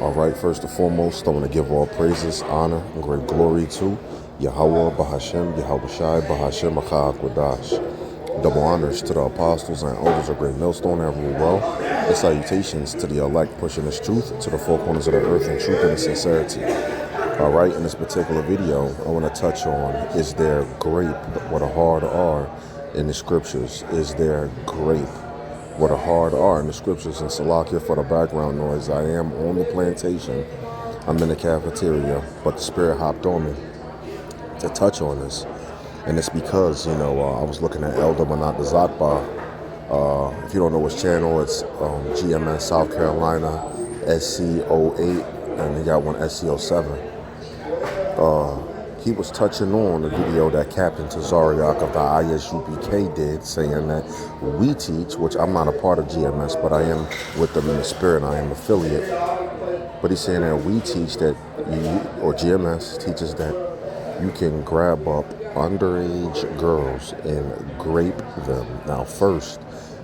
All right, first and foremost, I want to give all praises, honor, and great glory to Yahweh, Bahashem, Yahweh Shai, Bahashem, Achakwadash. Double honors to the apostles and elders of Great Millstone and rule well. And salutations to the elect pushing this truth to the four corners of the earth in truth and sincerity. All right, in this particular video, I want to touch on, is there grape with a hard R in the scriptures? Is there grape with a hard R in the scriptures? And Salakia for the background noise. I am on the plantation. I'm in the cafeteria, but the Spirit hopped on me to touch on this. And it's because, I was looking at Elder Manat Zakba. If you don't know his channel, it's GMS South Carolina, SC08, and they got one SC07. He was touching on the video that Captain Tazariak of the ISUPK did, saying that we teach, which I'm not a part of GMS, but I am with them in the spirit, I am affiliate. But he's saying that we teach that or GMS teaches that you can grab up underage girls and grape them. Now first,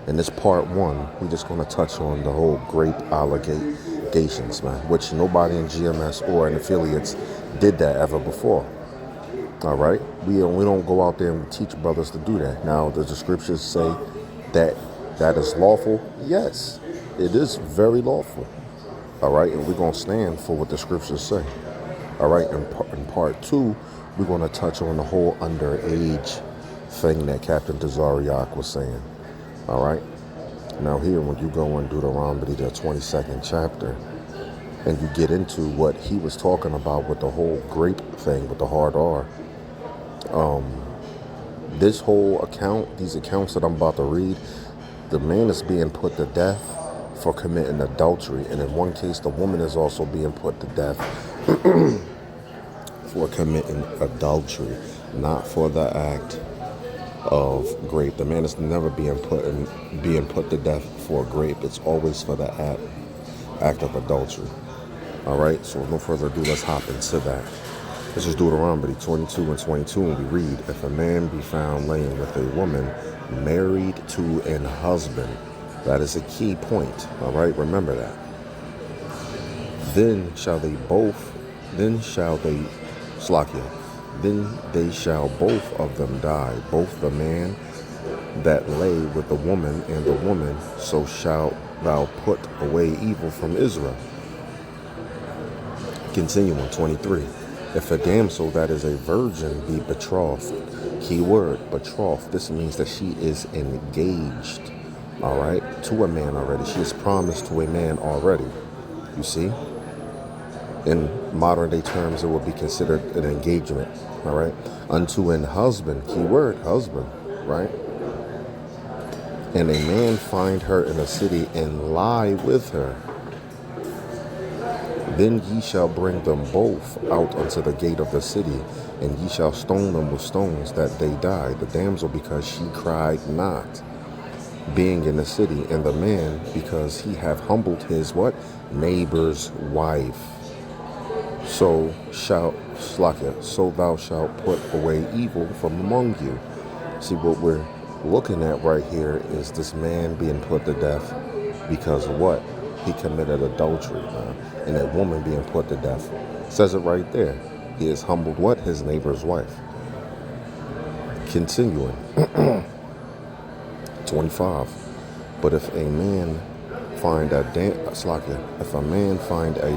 in this part one, we're just going to touch on the whole grape allegations, man, which nobody in GMS or in affiliates did that ever before. All right, we don't go out there and teach brothers to do that. Now, does the scriptures say that that is lawful? Yes, it is very lawful. All right, and we're going to stand for what the scriptures say. All right, in part two, we're going to touch on the whole underage thing that Captain Tazariak was saying. All right, now here, when you go and do the 22nd chapter, and you get into what he was talking about with the whole grape thing, with the hard R, this whole account, these accounts that I'm about to read, the man is being put to death for committing adultery. And in one case, the woman is also being put to death for committing adultery, not for the act of grape. The man is never being put to death for grape. It's always for the act of adultery. All right, so with no further ado, let's hop into that. Let's just do Deuteronomy 22 and 22, and we read, if a man be found laying with a woman married to an husband, that is a key point, all right, remember that. Then they shall both of them die, both the man that lay with the woman and the woman, so shalt thou put away evil from Israel. Continuing, 23. If a damsel that is a virgin be betrothed, key word, betrothed, this means that she is engaged, all right, to a man already. She is promised to a man already, you see. In modern day terms, it would be considered an engagement, all right, unto an husband, key word, husband, right. And a man find her in a city and lie with her, then ye shall bring them both out unto the gate of the city, and ye shall stone them with stones that they die, the damsel because she cried not, being in the city, and the man because he have humbled his what? Neighbor's wife. So thou shalt put away evil from among you. See, what we're looking at right here is this man being put to death because of what? He committed adultery, man. And that woman being put to death. Says it right there. He has humbled what? His neighbor's wife. Continuing. 25. But if a man find a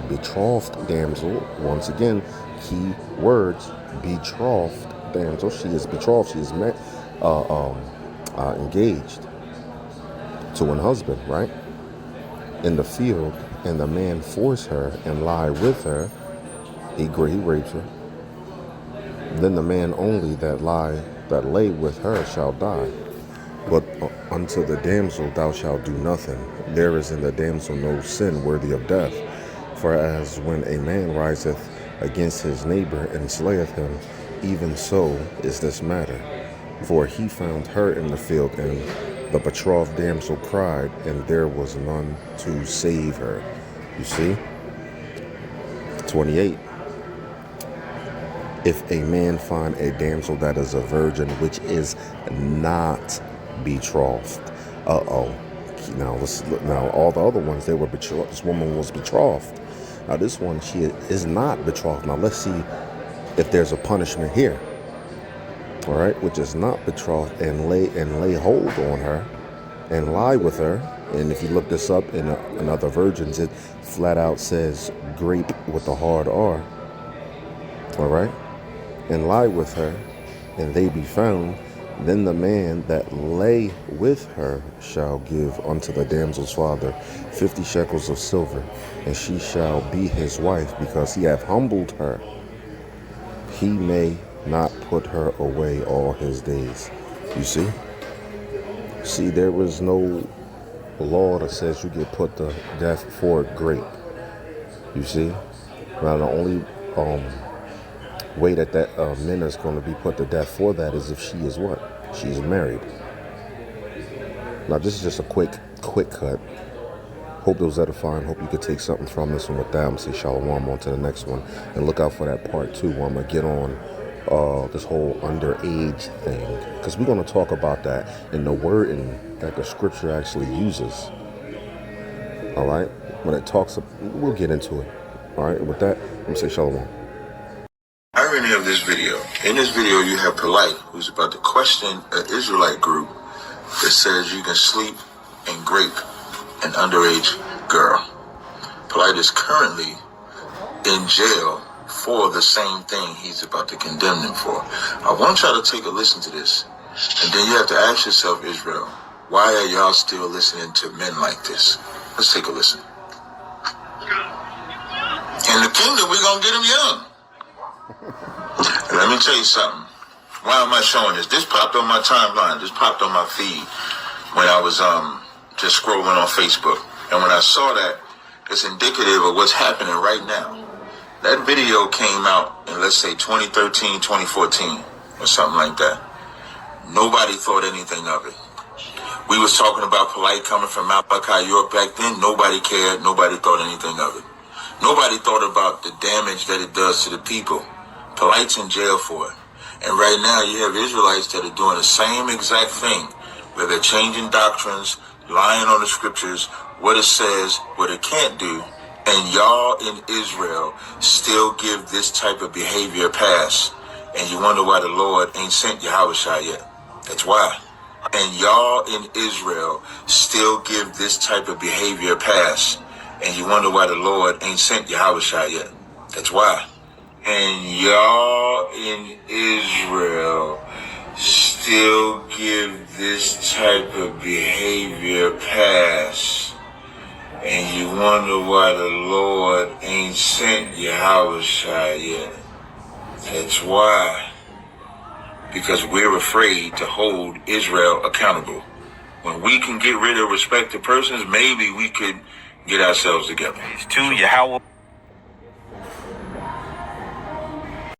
betrothed damsel, once again, key words, betrothed damsel. She is betrothed. She is engaged to an husband, right? In the field, and the man force her and lie with her, he rapes her. Then the man only that lay with her shall die. But unto the damsel thou shalt do nothing. There is in the damsel no sin worthy of death. For as when a man riseth against his neighbor and slayeth him, even so is this matter. For he found her in the field, and the betrothed damsel cried, and there was none to save her. You see? 28. If a man find a damsel that is a virgin, which is not betrothed. Now let's look. Now all the other ones, they were betrothed. This woman was betrothed. Now this one, she is not betrothed. Now let's see if there's a punishment here. All right, which is not betrothed, and lay hold on her and lie with her. And if you look this up in other versions, it flat out says grape with a hard R. All right, and lie with her, and they be found. Then the man that lay with her shall give unto the damsel's father 50 shekels of silver, and she shall be his wife, because he hath humbled her. He may not put her away all his days. You see? See, there was no law that says you get put to death for grape. You see? Now the only way that men is going to be put to death for that is if she is what? She's married. Now this is just a quick cut. Hope it was edifying. Hope you could take something from this. And with that, I'm going to say shalom on to the next one. And look out for that part 2 where I'm going to get on this whole underage thing. Because we're going to talk about that in the wording that the scripture actually uses. All right? When it talks, we'll get into it. All right? And with that, I'm going to say shalom. Irony of this video. In this video, you have Polite, who's about to question an Israelite group that says you can sleep and grape an underage girl. Polite is currently in jail for the same thing he's about to condemn them for. I want y'all to take a listen to this. And then you have to ask yourself, Israel, why are y'all still listening to men like this? Let's take a listen. In the kingdom, we're going to get them young. And let me tell you something. Why am I showing this? This popped on my timeline. This popped on my feed when I was just scrolling on Facebook. And when I saw that, it's indicative of what's happening right now. That video came out in, let's say, 2013, 2014, or something like that. Nobody thought anything of it. We was talking about Polite coming from Malachi, York back then. Nobody cared. Nobody thought anything of it. Nobody thought about the damage that it does to the people. Polite's in jail for it. And right now you have Israelites that are doing the same exact thing, where they're changing doctrines, lying on the scriptures, what it says, what it can't do. And y'all in Israel still give this type of behavior a pass. And you wonder why the Lord ain't sent Yahushua yet. That's why. And y'all in Israel still give this type of behavior a pass. And you wonder why the Lord ain't sent Yahushua yet. That's why. And y'all in Israel still give this type of behavior a pass. And you wonder why the Lord ain't sent Yahushua yet. That's why. Because we're afraid to hold Israel accountable. When we can get rid of respected persons, maybe we could get ourselves together. To Yahweh.